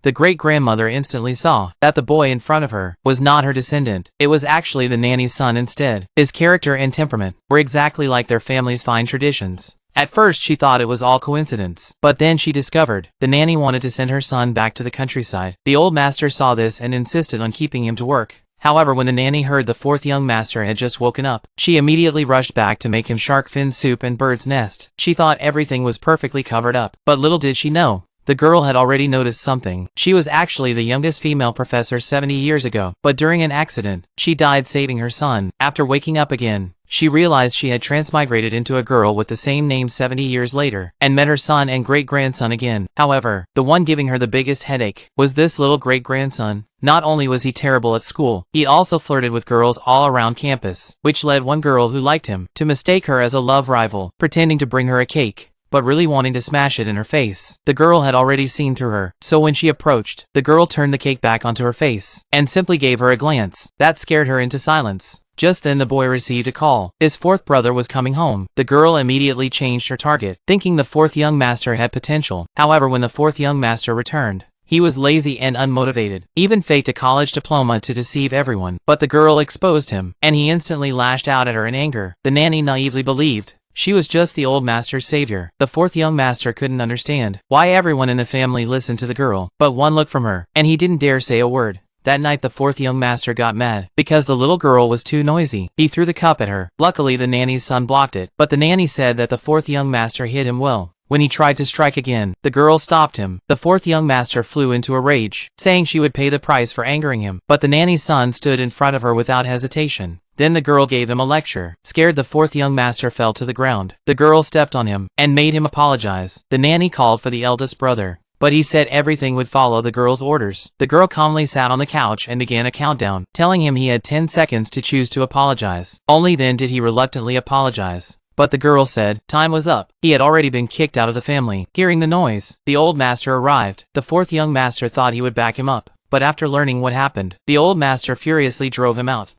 The great-grandmother instantly saw that the boy in front of her was not her descendant. It was actually the nanny's son instead. His character and temperament were exactly like their family's fine traditions. At first she thought it was all coincidence, but then she discovered the nanny wanted to send her son back to the countryside. The old master saw this and insisted on keeping him to work. However, when the nanny heard the fourth young master had just woken up, she immediately rushed back to make him shark fin soup and bird's nest. She thought everything was perfectly covered up, but little did she know, the girl had already noticed something. She was actually the youngest female professor 70 years ago, but during an accident, she died saving her son. After waking up again, she realized she had transmigrated into a girl with the same name 70 years later, and met her son and great-grandson again. However, the one giving her the biggest headache was this little great-grandson. Not only was he terrible at school, he also flirted with girls all around campus, which led one girl who liked him to mistake her as a love rival, pretending to bring her a cake, but really wanting to smash it in her face. The girl had already seen through her, so when she approached, the girl turned the cake back onto her face, and simply gave her a glance. That scared her into silence. Just then the boy received a call. His fourth brother was coming home. The girl immediately changed her target, thinking the fourth young master had potential. However, when the fourth young master returned, he was lazy and unmotivated, even faked a college diploma to deceive everyone. But the girl exposed him, and he instantly lashed out at her in anger. The nanny naively believed she was just the old master's savior. The fourth young master couldn't understand why everyone in the family listened to the girl, but one look from her, and he didn't dare say a word. That night the fourth young master got mad because the little girl was too noisy. He threw the cup at her. Luckily the nanny's son blocked it, but the nanny said that the fourth young master hit him well. When he tried to strike again, the girl stopped him. The fourth young master flew into a rage, saying she would pay the price for angering him, but the nanny's son stood in front of her without hesitation. Then the girl gave him a lecture. Scared, the fourth young master fell to the ground. The girl stepped on him and made him apologize. The nanny called for the eldest brother, but he said everything would follow the girl's orders. The girl calmly sat on the couch and began a countdown, telling him he had 10 seconds to choose to apologize. Only then did he reluctantly apologize. But the girl said time was up. He had already been kicked out of the family. Hearing the noise, the old master arrived. The fourth young master thought he would back him up, but after learning what happened, the old master furiously drove him out.